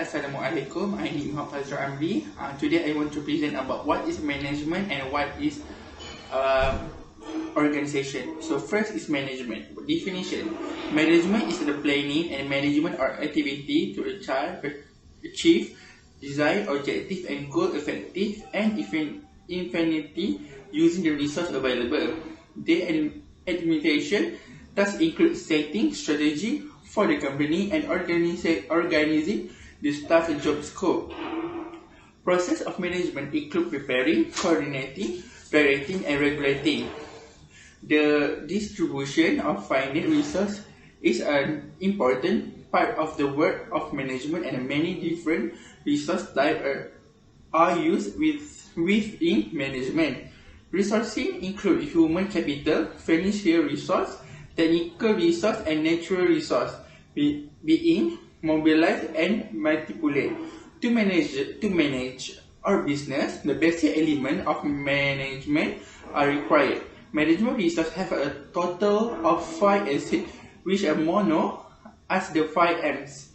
Assalamualaikum, I am FAZRUL. Today I want to present about what is management and what is organization. So first is management. Definition. Management is the planning and management or activity to achieve desired objective and goal effective and infinity using the resource available. The administration thus includes setting strategy for the company and organizing the staff job scope. Process of management include preparing, coordinating, directing and regulating. The distribution of finite resource is an important part of the work of management, and many different resource types are used within management. Resourcing include human capital, financial resource, technical resource and natural resource being mobilized and manipulated. To manage our business, the basic element of management are required. Management resources have a total of 5 assets, which are more known as the 5 M's.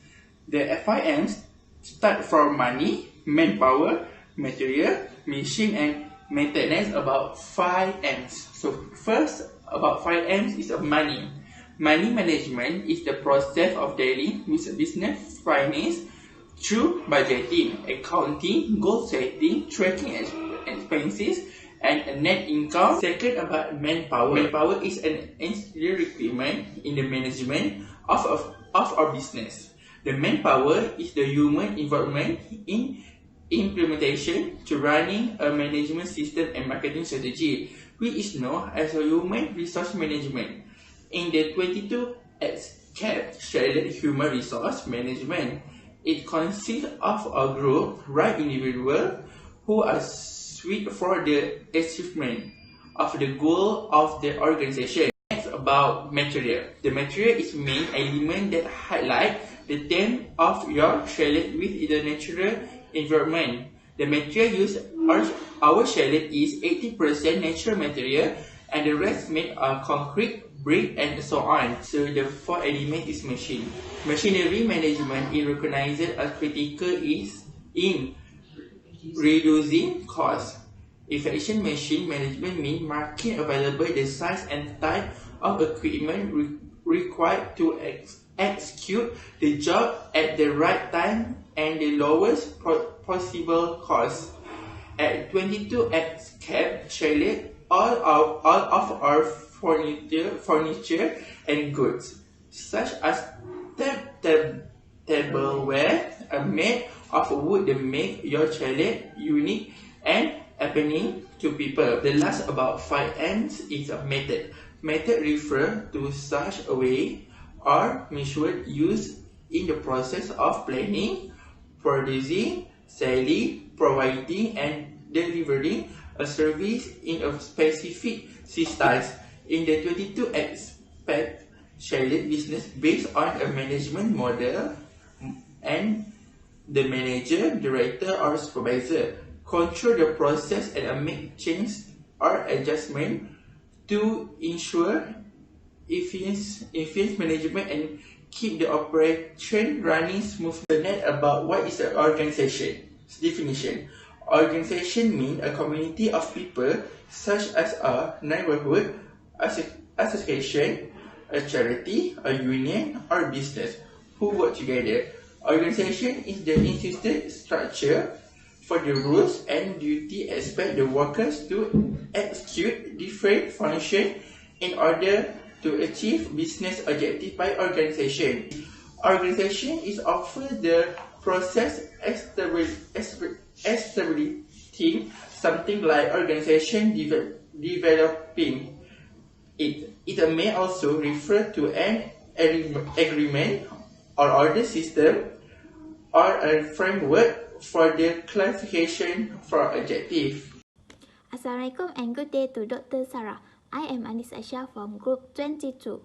The 5 M's start from money, manpower, material, machine and maintenance. About 5 M's. So first, about 5 M's is money. Money management is the process of dealing with business finance through budgeting, accounting, goal setting, tracking expenses, and net income. Second, about manpower. Manpower is an ancillary requirement in the management of our business. The manpower is the human involvement in implementation to running a management system and marketing strategy, which is known as a human resource management. In the 22 escape Chalet human resource management, it consists of a group of individuals who are suited for the achievement of the goal of the organization. Next, about material. The material is main element that highlight the theme of your chalet with the natural environment. The material used our chalet is 80% natural material and the rest made of concrete, brick and so on. So the fourth element is machine. Machinery management is recognized as critical in reducing costs. Efficient machine management means making available the size and type of equipment required to execute the job at the right time and the lowest possible cost. At 22 escape Chalet, all of our furniture and goods, such as tableware, are made of wood that make your chalet unique and appealing to people. The last about 5 M's is a method. Method refers to such a way or method used in the process of planning, producing, selling, providing and delivering a service in a specific system. In the 22 aspect Chalet business based on a management model, and the manager, director or supervisor control the process and make changes or adjustment to ensure efficient management and keep the operation running smoothly. Net about what is an organization. Definition. Organization means a community of people such as a neighborhood, association, a charity, a union or business who work together. Organization is the instituted structure for the rules and duty expect the workers to execute different functions in order to achieve business objective by organization. Organization is often the process establishing something like organization developing it. It may also refer to an agreement or order system or a framework for the classification for objective. Assalamualaikum and good day to Dr. Sarah. I am Aishah from Group 22.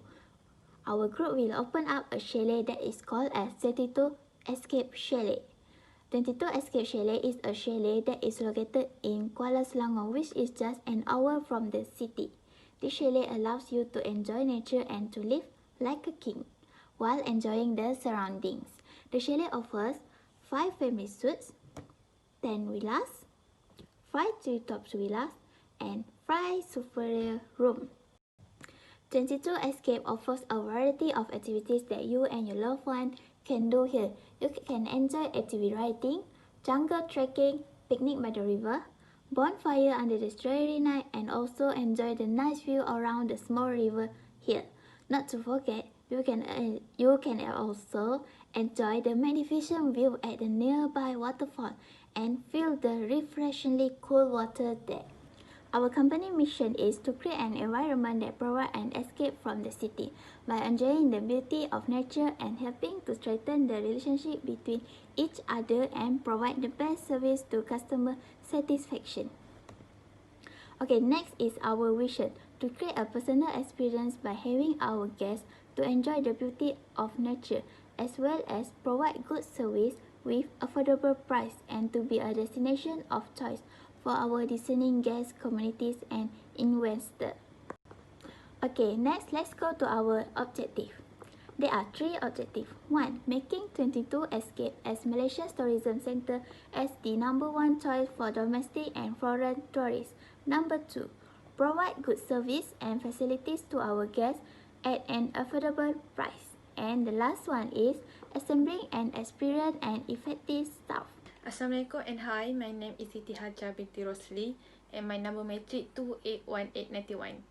Our group will open up a chalet that is called as 22 Escape Chalet. 22 Escape Chalet is a chalet that is located in Kuala Selangor, which is just an hour from the city. This chalet allows you to enjoy nature and to live like a king while enjoying the surroundings. The chalet offers 5 family suites, 10 villas, 5 treetop villas, and 5 superior rooms. 22 Escape offers a variety of activities that you and your loved one can do here. You can enjoy ATV riding, jungle trekking, picnic by the river, bonfire under the starry night, and also enjoy the nice view around the small river here. Not to forget, you can also enjoy the magnificent view at the nearby waterfall and feel the refreshingly cool water there. Our company mission is to create an environment that provides an escape from the city by enjoying the beauty of nature and helping to strengthen the relationship between each other and provide the best service to customer satisfaction. Okay, next is our vision, to create a personal experience by having our guests to enjoy the beauty of nature as well as provide good service with affordable price and to be a destination of choice for our discerning guests, communities, and investors. Okay, next let's go to our objective. There are 3 objectives. 1. Making 22 Escape as Malaysia's tourism centre as the #1 choice for domestic and foreign tourists. 2. Provide good service and facilities to our guests at an affordable price. And the last one is assembling an experienced and effective staff. Assalamualaikum and hi, my name is Siti HAJAR binti ROSLAN and my number matric 281891.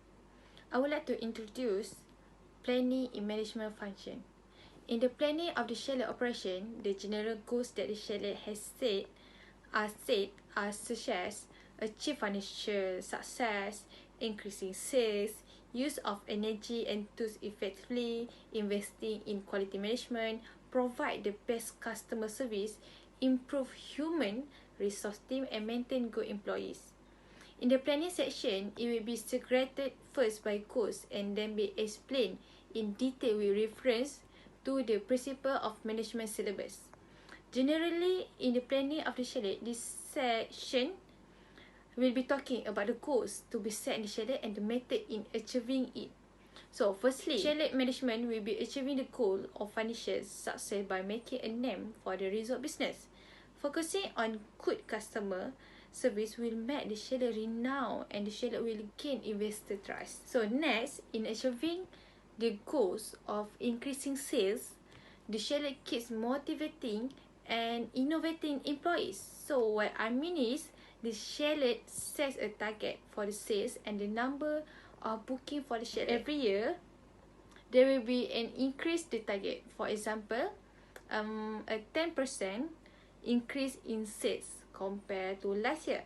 I would like to introduce planning and management function. In the planning of the chalet operation, the general goals that the chalet has set are such as achieve financial success, increasing sales, use of energy and tools effectively, investing in quality management, provide the best customer service, improve human resource team and maintain good employees. In the planning section, it will be segregated first by goals and then be explained in detail with reference to the principle of management syllabus. Generally, in the planning of the chalet, this section will be talking about the goals to be set in the chalet and the method in achieving it. So, firstly, chalet management will be achieving the goal of financial success by making a name for the resort business. Focusing on good customer service will make the chalet renowned and the chalet will gain investor trust. So, next, in achieving the goals of increasing sales, the chalet keeps motivating and innovating employees. So, what I mean is, the chalet sets a target for the sales and the number of booking for the chalet. Every year, there will be an increase the target. For example, a 10% increase in sales compared to last year.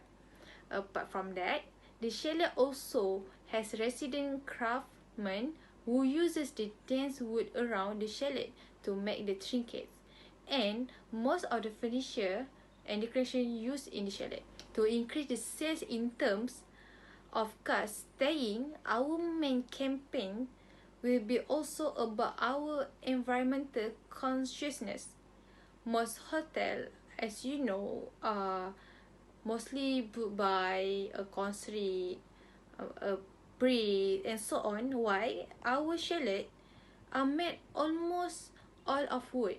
Apart from that, the chalet also has resident craftsmen who uses the dense wood around the chalet to make the trinkets, and most of the furniture and decoration used in the chalet. To increase the sales in terms of guests staying, our main campaign will be also about our environmental consciousness. Most hotels, as you know, are mostly built by a concrete, a brick, and so on. Why? Our chalet are made almost all of wood.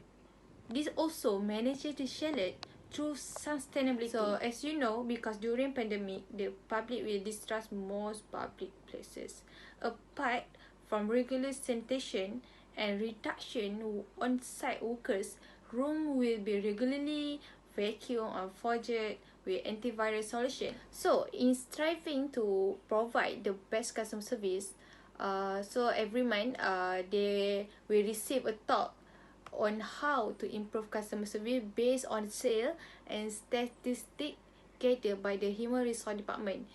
This also manages the chalet through sustainability. So, as you know, because during pandemic, the public will distrust most public places. Apart from regular sanitation and reduction on-site workers, room will be regularly vacuumed or forged with antivirus solution. So, in striving to provide the best customer service, so every month, they will receive a talk on how to improve customer service based on sale and statistics gathered by the human resource department.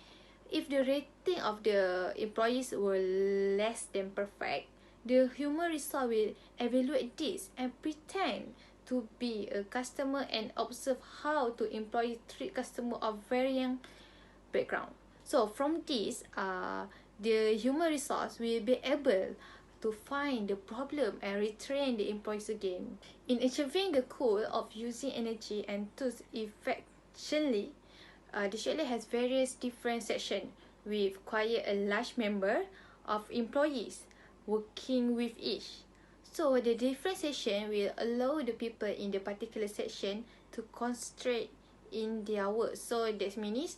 If the rating of the employees were less than perfect, the human resource will evaluate this and pretend to be a customer and observe how to employees treat customer of varying background. So from this, the human resource will be able to find the problem and retrain the employees again. In achieving the goal of using energy and tools efficiently, the chalet has various different sections with quite a large number of employees working with each. So the different section will allow the people in the particular section to concentrate in their work. So that means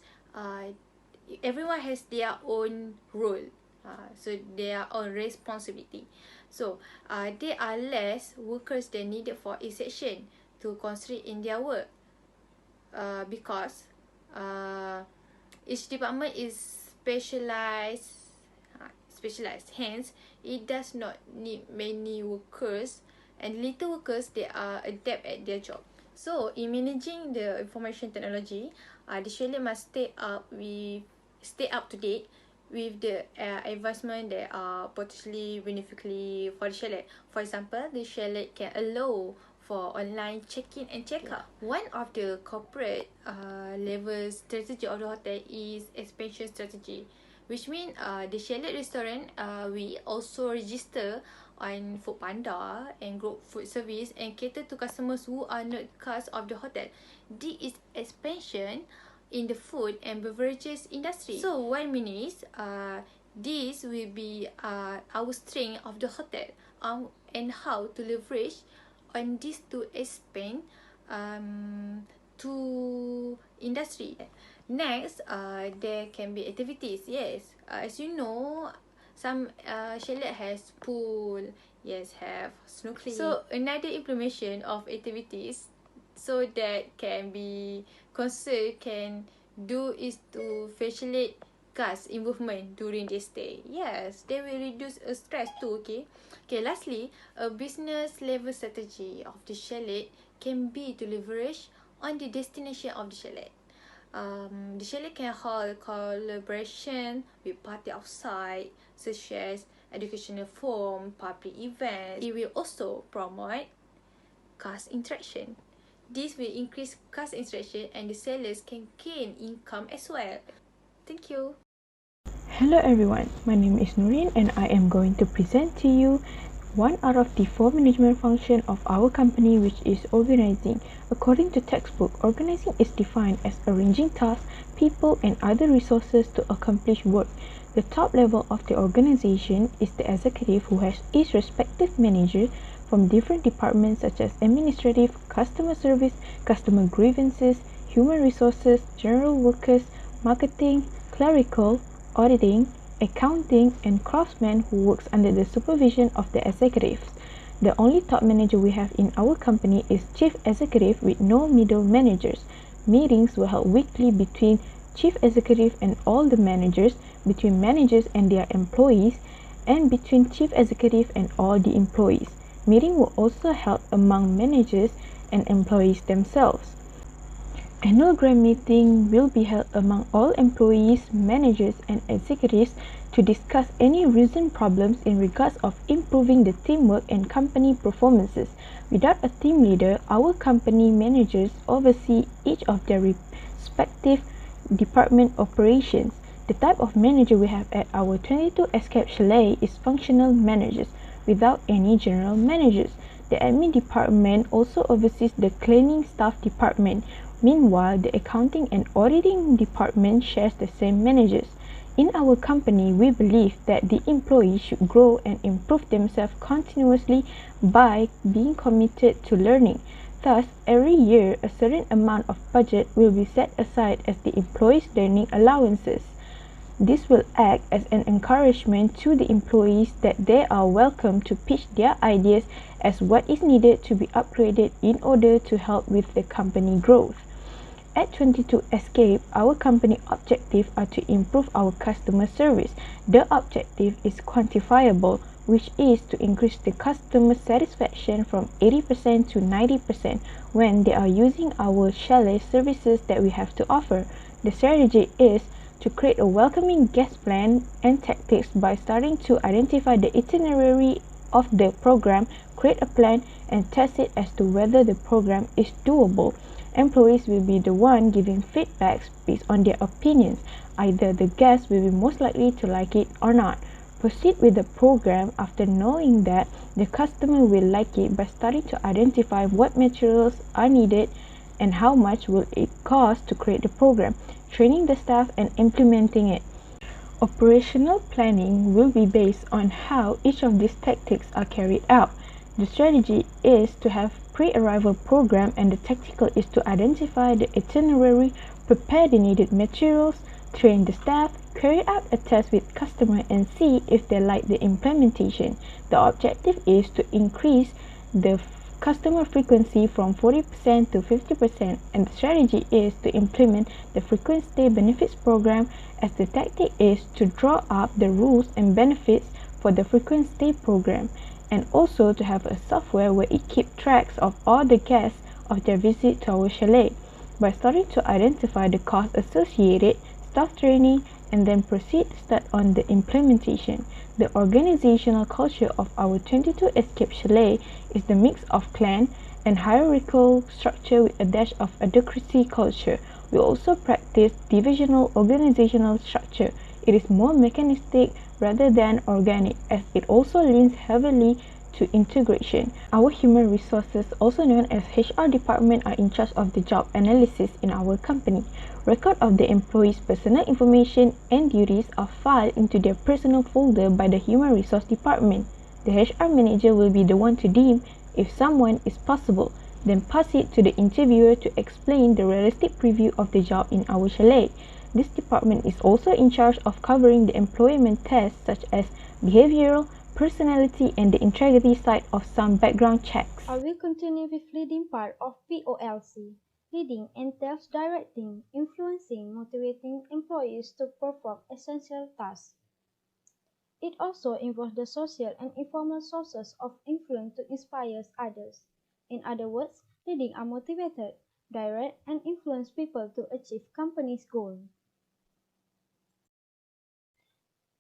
everyone has their own role, so their own responsibility. So there are less workers than needed for each section to concentrate in their work, because each department is specialized. Hence, it does not need many workers, and little workers, they are adept at their job. So in managing the information technology, the Chalet must stay up to date with the advancement that are potentially beneficially for the Chalet. For example, the Chalet can allow for online check-in and check-out. One of the corporate level strategy of the hotel is expansion strategy, which means the Chalet restaurant, we also register on Foodpanda and Group Food Service and cater to customers who are not guests of the hotel. This is expansion in the food and beverages industry. So what I mean is, this will be our strength of the hotel, and how to leverage on this to expand to industry. Next, there can be activities. Yes, as you know, some chalet has pool. Yes, have snorkeling. So another implementation of activities, so that can be concerned can do is to facilitate guest involvement during their stay. Yes, they will reduce stress too. Okay. Lastly, a business level strategy of the chalet can be to leverage on the destination of the chalet. The chalet can hold collaboration with party outside, such as educational forum, public events. It will also promote guest interaction. This will increase guest interaction, and the sellers can gain income as well. Thank you. Hello everyone, my name is NURIN and I am going to present to you one out of the 4 management functions of our company, which is organizing. According to textbook, organizing is defined as arranging tasks, people and other resources to accomplish work. The top level of the organization is the executive, who has each respective manager from different departments such as administrative, customer service, customer grievances, human resources, general workers, marketing, clerical, auditing, accounting, and craftsmen, who works under the supervision of the executives. The only top manager we have in our company is chief executive, with no middle managers. Meetings were held weekly between chief executive and all the managers, between managers and their employees, and between chief executive and all the employees. Meetings were also held among managers and employees themselves. Annual grand meeting will be held among all employees, managers and executives to discuss any recent problems in regards of improving the teamwork and company performances. Without a team leader, our company managers oversee each of their respective department operations. The type of manager we have at our 22 Escape Chalet is functional managers without any general managers. The admin department also oversees the cleaning staff department. Meanwhile, the accounting and auditing department shares the same managers. In our company, we believe that the employees should grow and improve themselves continuously by being committed to learning. Thus, every year, a certain amount of budget will be set aside as the employees' learning allowances. This will act as an encouragement to the employees that they are welcome to pitch their ideas as what is needed to be upgraded in order to help with the company growth. At 22 Escape, our company objectives are to improve our customer service. The objective is quantifiable, which is to increase the customer satisfaction from 80% to 90% when they are using our chalet services that we have to offer. The strategy is to create a welcoming guest plan and tactics by starting to identify the itinerary of the program, create a plan, and test it as to whether the program is doable. Employees will be the one giving feedbacks based on their opinions. Either the guests will be most likely to like it or not. Proceed with the program after knowing that the customer will like it by starting to identify what materials are needed and how much will it cost to create the program, training the staff and implementing it. Operational planning will be based on how each of these tactics are carried out. The strategy is to have pre-arrival program, and the tactical is to identify the itinerary, prepare the needed materials, train the staff, carry out a test with customer and see if they like the implementation. The objective is to increase the customer frequency from 40% to 50%, and the strategy is to implement the frequent stay benefits program, as the tactic is to draw up the rules and benefits for the frequent stay program, and also to have a software where it keeps tracks of all the guests of their visit to our chalet. By starting to identify the costs associated, staff training, and then proceed to start on the implementation. The organizational culture of our 22 Escape Chalet is the mix of clan and hierarchical structure with a dash of adhocracy culture. We also practice divisional organizational structure. It is more mechanistic rather than organic, as it also leans heavily to integration. Our human resources, also known as HR department, are in charge of the job analysis in our company. Record of the employees' personal information and duties are filed into their personal folder by the human resource department. The HR manager will be the one to deem if someone is possible, then pass it to the interviewer to explain the realistic preview of the job in our chalet. This department is also in charge of covering the employment tests such as behavioral, personality, and the integrity side of some background checks. I will continue with leading part of POLC. Leading entails directing, influencing, motivating employees to perform essential tasks. It also involves the social and informal sources of influence to inspire others. In other words, leading are motivated, direct, and influence people to achieve company's goal.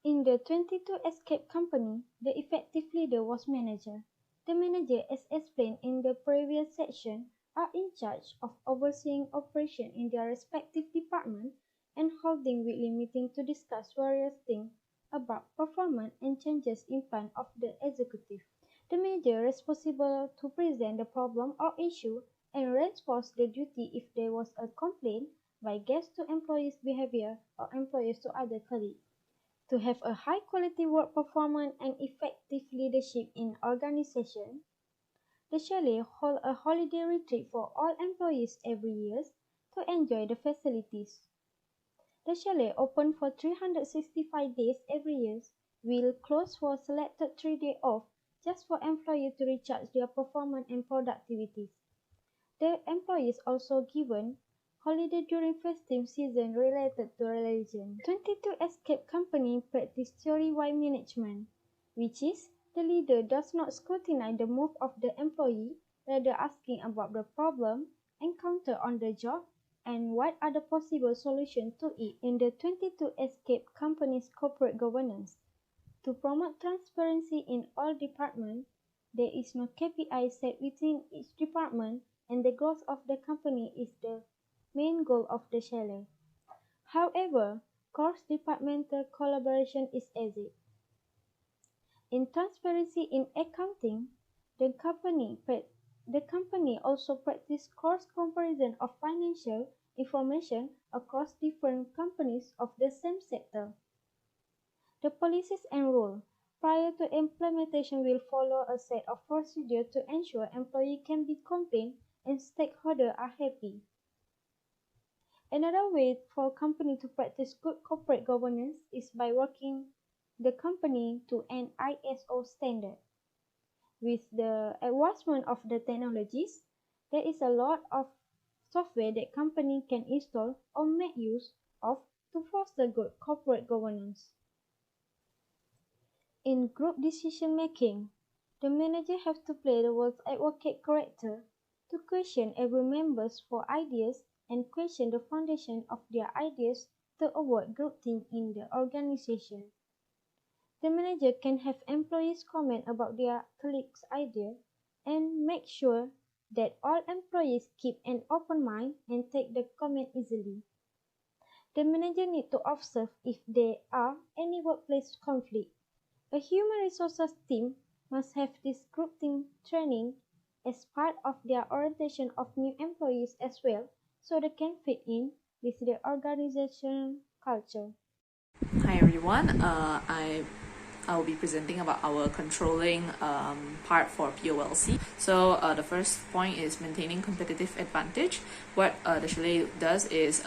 In the 22 Escape Company, the effective leader was manager. The manager, as explained in the previous section, are in charge of overseeing operation in their respective department and holding weekly meetings to discuss various things about performance and changes in plan of the executive. The manager is responsible to present the problem or issue and reinforce the duty if there was a complaint by guests to employees' behavior or employees to other colleagues. To have a high-quality work performance and effective leadership in organization, the chalet holds a holiday retreat for all employees every year to enjoy the facilities. The chalet open for 365 days every year, will close for selected 3 days off just for employees to recharge their performance and productivity. The employees also given holiday during festive season related to religion. 22 Escape Company practice theory-wide management, which is the leader does not scrutinize the move of the employee, rather asking about the problem encountered on the job and what are the possible solutions to it. In the 22 Escape Company's corporate governance, to promote transparency in all departments, there is no KPI set within each department, and the growth of the company is the main goal of the chalet. However, cross-departmental collaboration is easy. In transparency in accounting, the company also practices cross comparison of financial information across different companies of the same sector. The policies and rules prior to implementation will follow a set of procedures to ensure employees can be complained and stakeholders are happy. Another way for a company to practice good corporate governance is by working the company to an ISO standard. With the advancement of the technologies, there is a lot of software that company can install or make use of to foster good corporate governance. In group decision making, the manager has to play the role's advocate character to question every member for ideas and question the foundation of their ideas to avoid groupthink in the organization. The manager can have employees comment about their colleagues' idea and make sure that all employees keep an open mind and take the comment easily. The manager needs to observe if there are any workplace conflict. A human resources team must have this groupthink training as part of their orientation of new employees as well, so they can fit in with the organizational culture. Hi everyone, I'm I will be presenting about our controlling part for POLC. So the first point is maintaining competitive advantage. What the Chalet does is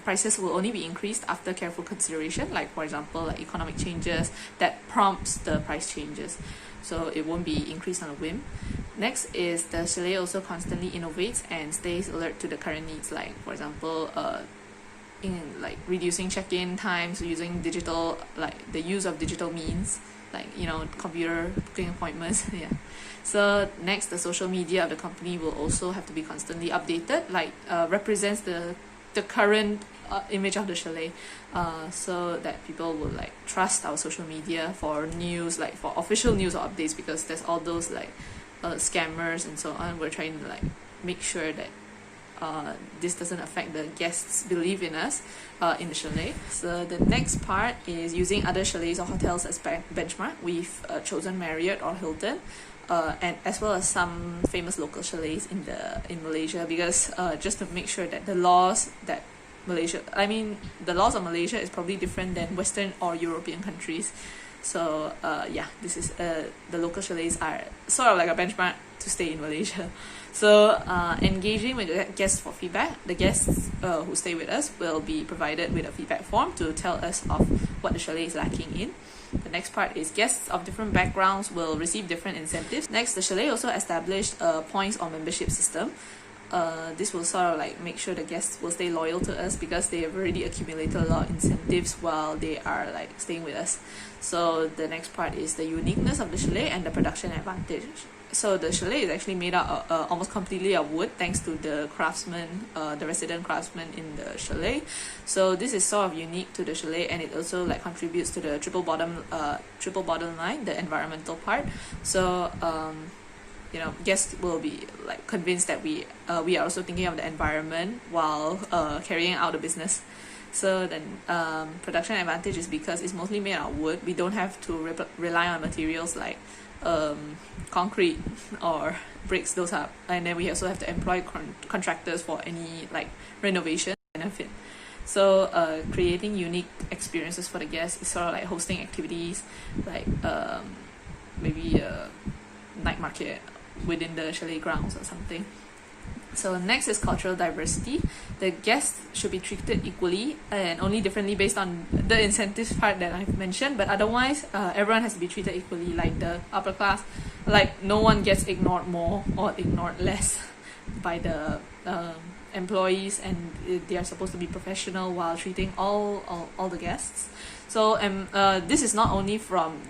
prices will only be increased after careful consideration, like for example like economic changes that prompts the price changes. So it won't be increased on a whim. Next is the Chalet also constantly innovates and stays alert to the current needs, like for example in like reducing check-in times, using digital, like the use of digital means, like computer booking appointments. Yeah. So next, the social media of the company will also have to be constantly updated, like represents the current image of the Chalet, so that people will like trust our social media for news, like for official news or updates, because there's all those like scammers and so on. We're trying to like make sure that this doesn't affect the guests' belief in us in the Chalet. So the next part is using other chalets or hotels as benchmark. We've chosen Marriott or Hilton, and as well as some famous local chalets in Malaysia, because just to make sure that the laws of Malaysia is probably different than Western or European countries. So yeah, this is the local chalets are sort of like a benchmark to stay in Malaysia. So engaging with the guests for feedback. The guests who stay with us will be provided with a feedback form to tell us of what the chalet is lacking in. The next part is guests of different backgrounds will receive different incentives. Next, the Chalet also established a points or membership system. This will sort of like make sure the guests will stay loyal to us, because they have already accumulated a lot of incentives while they are like staying with us. So the next part is the uniqueness of the Chalet and the production advantage. So the Chalet is actually made out almost completely of wood, thanks to the craftsmen, the resident craftsmen in the Chalet. So this is sort of unique to the Chalet, and it also like contributes to the triple bottom line, the environmental part. So guests will be like convinced that we are also thinking of the environment while carrying out the business. So then production advantage is because it's mostly made out of wood. We don't have to rely on materials like concrete or bricks. Those are, and then we also have to employ contractors for any like renovation benefit. So creating unique experiences for the guests is sort of like hosting activities like maybe a night market within the Chalet grounds or something. So next is cultural diversity. The guests should be treated equally and only differently based on the incentives part that I've mentioned, but otherwise everyone has to be treated equally, like the upper class. Like no one gets ignored more or ignored less by the employees, and they are supposed to be professional while treating all the guests. So this is not only from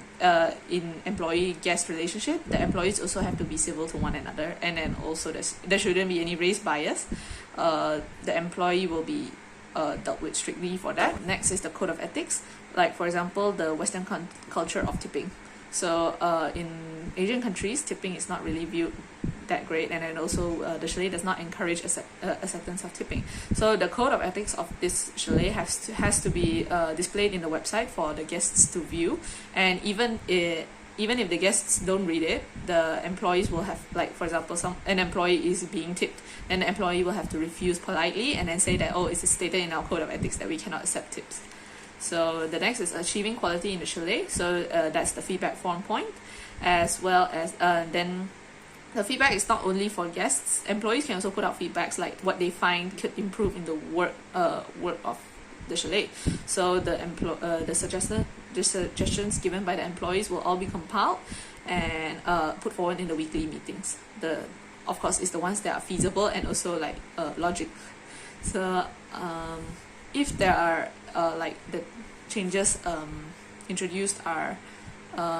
in employee-guest relationship. The employees also have to be civil to one another, and then also there shouldn't be any race bias. The employee will be dealt with strictly for that. Next is the code of ethics, like for example the Western culture of tipping. So in Asian countries, tipping is not really viewed that great, and then also the Chalet does not encourage acceptance of tipping. So the code of ethics of this Chalet has to be displayed in the website for the guests to view, and even if the guests don't read it, the employees will have, like for example an employee is being tipped, and the employee will have to refuse politely and then say that, oh, it's stated in our code of ethics that we cannot accept tips. So the next is achieving quality in the Chalet. So that's the feedback form point, as well as then the feedback is not only for guests. Employees can also put out feedbacks like what they find could improve in the work of the Chalet. So the suggestions given by the employees will all be compiled and put forward in the weekly meetings. Of course, it's the ones that are feasible and also like logic. So if there are like the changes introduced are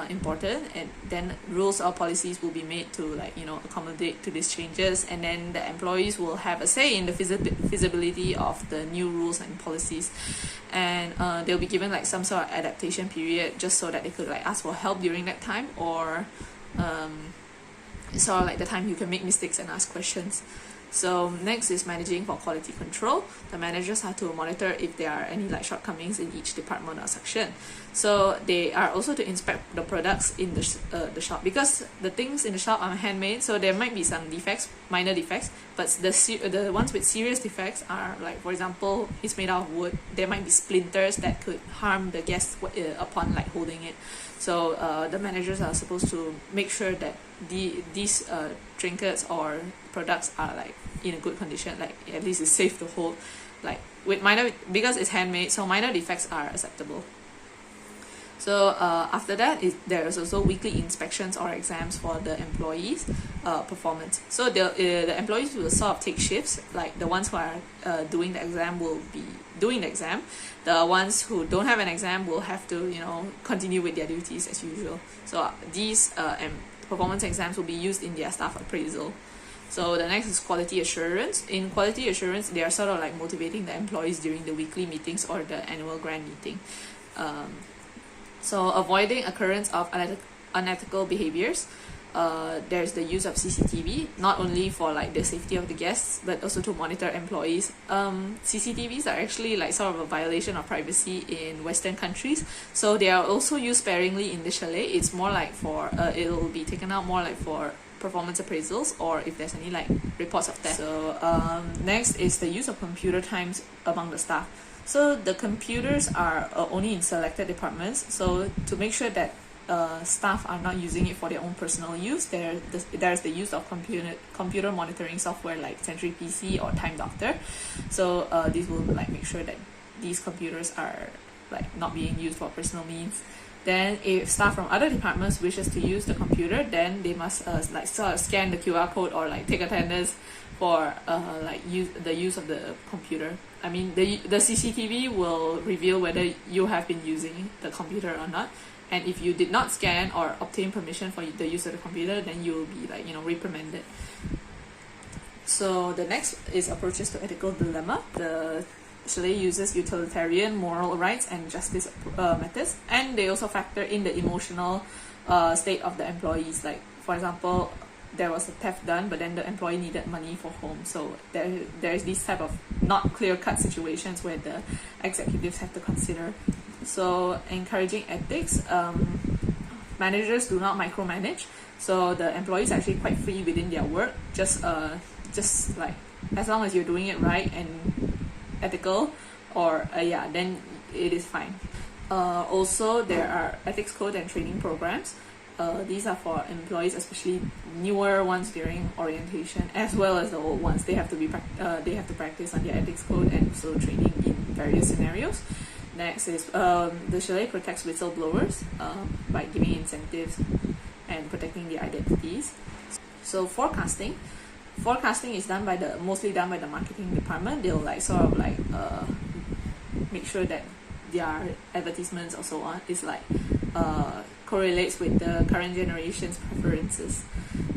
important, and then rules or policies will be made to like accommodate to these changes, and then the employees will have a say in the feasibility of the new rules and policies, and they'll be given like some sort of adaptation period just so that they could like ask for help during that time, or sort of like the time you can make mistakes and ask questions. So next is managing for quality control. The managers have to monitor if there are any like shortcomings in each department or section. So they are also to inspect the products in the shop, because the things in the shop are handmade, so there might be some defects, minor defects, but the ones with serious defects are like, for example, it's made out of wood. There might be splinters that could harm the guests upon like holding it. So the managers are supposed to make sure that these trinkets or products are like in a good condition, like at least it's safe to hold, like with minor, because it's handmade, so minor defects are acceptable. So after that, there is also weekly inspections or exams for the employees' performance. So the employees will sort of take shifts, like the ones who are doing the exam will be doing the exam. The ones who don't have an exam will have to, continue with their duties as usual. So these performance exams will be used in their staff appraisal. So the next is quality assurance. In quality assurance, they are sort of like motivating the employees during the weekly meetings or the annual grand meeting. So avoiding occurrence of unethical behaviors. There's the use of CCTV, not only for like the safety of the guests, but also to monitor employees. CCTVs are actually like sort of a violation of privacy in Western countries, so they are also used sparingly in the chalet. It's more like for it'll be taken out more like for performance appraisals, or if there's any like reports of theft. So next is the use of computer times among the staff. So the computers are only in selected departments, so to make sure that staff are not using it for their own personal use, there's the use of computer monitoring software like Sentry PC or Time Doctor. So this will like make sure that these computers are like not being used for personal means. Then if staff from other departments wishes to use the computer, then they must like sort of scan the QR code or like take attendance for the use of the computer. I mean, the CCTV will reveal whether you have been using the computer or not. And if you did not scan or obtain permission for the use of the computer, then you will be like, reprimanded. So the next is approaches to ethical dilemma. The chalet uses utilitarian, moral rights, and justice methods, and they also factor in the emotional state of the employees. Like, for example, there was a theft done, but then the employee needed money for home. So there is these type of not clear-cut situations where the executives have to consider. So encouraging ethics, managers do not micromanage, so the employees are actually quite free within their work, just like as long as you're doing it right and ethical, or then it is fine. Also, there are ethics code and training programs. These are for employees, especially newer ones during orientation, as well as the old ones. They have to practice on their ethics code and also training in various scenarios. Next is the chalet protects whistleblowers by giving incentives and protecting their identities. So forecasting is mostly done by the marketing department. They'll like sort of like make sure that their advertisements or so on is like correlates with the current generation's preferences.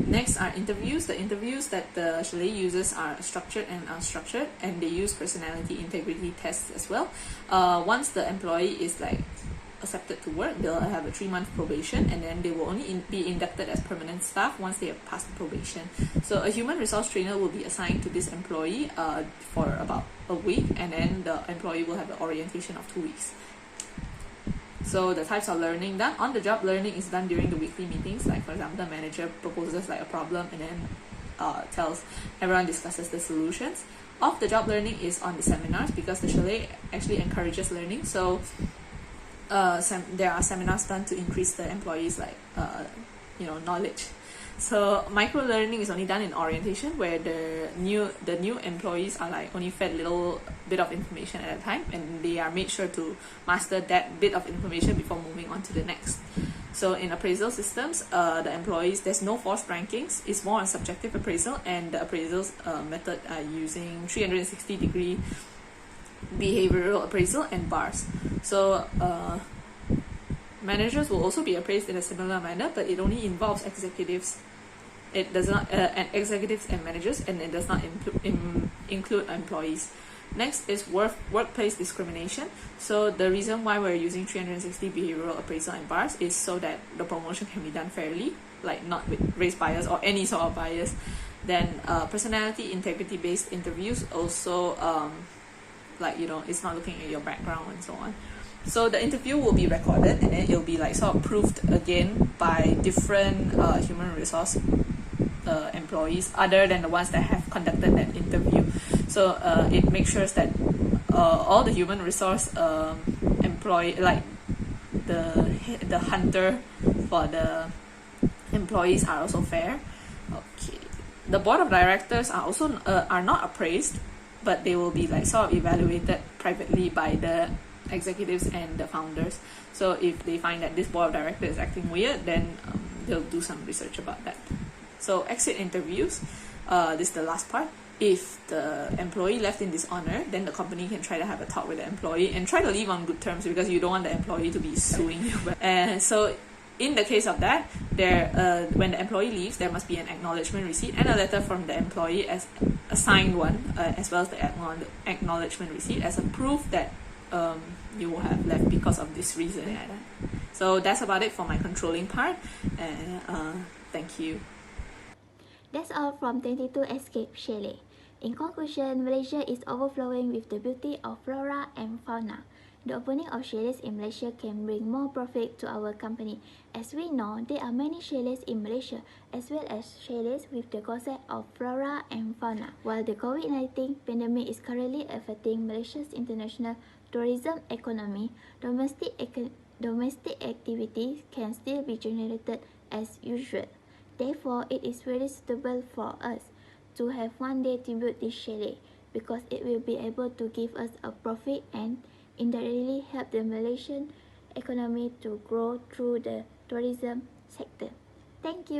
Next are interviews. The interviews that the chalet uses are structured and unstructured, and they use personality integrity tests as well. Once the employee is like accepted to work, they'll have a 3-month probation, and then they will only be inducted as permanent staff once they have passed the probation. So a human resource trainer will be assigned to this employee for about a week, and then the employee will have an orientation of 2 weeks. So the types of learning done, on-the-job learning is done during the weekly meetings. Like, for example, the manager proposes like a problem and then everyone discusses the solutions. Off-the-job learning is on the seminars, because the chalet actually encourages learning. So there are seminars done to increase the employees' knowledge. So micro learning is only done in orientation, where the new employees are like only fed little bit of information at a time, and they are made sure to master that bit of information before moving on to the next. So in appraisal systems, the employees, there's no forced rankings. It's more on subjective appraisal, and the appraisals method are using 360-degree behavioral appraisal and bars. So managers will also be appraised in a similar manner, but it only involves executives. It does not executives and managers, and it does not include employees. Next is workplace discrimination. So the reason why we're using 360 behavioral appraisal and bars is so that the promotion can be done fairly, like not with race bias or any sort of bias. Then personality integrity based interviews also, like, you know, it's not looking at your background and so on. So the interview will be recorded, and then it'll be like sort of proved again by different human resource employees other than the ones that have conducted that interview. So it makes sure that all the human resource employee, like the hunter for the employees, are also fair. Okay. The board of directors are also are not appraised, but they will be like sort of evaluated privately by the executives and the founders. So if they find that this board of directors is acting weird, then they'll do some research about that. So exit interviews, this is the last part. If the employee left in dishonor, then the company can try to have a talk with the employee and try to leave on good terms, because you don't want the employee to be suing you. And so in the case of that, when the employee leaves, there must be an acknowledgement receipt and a letter from the employee, as a signed one, as well as the acknowledgement receipt as a proof that you will have left because of this reason. So that's about it for my controlling part, and thank you. That's all from 22 Escape Chalet. In conclusion, Malaysia is overflowing with the beauty of flora and fauna. The opening of chalets in Malaysia can bring more profit to our company. As we know, there are many chalets in Malaysia, as well as chalets with the concept of flora and fauna. While the COVID-19 pandemic is currently affecting Malaysia's international tourism economy, domestic activities can still be generated as usual. Therefore, it is very suitable for us to have one day to build this chalet, because it will be able to give us a profit and indirectly help the Malaysian economy to grow through the tourism sector. Thank you.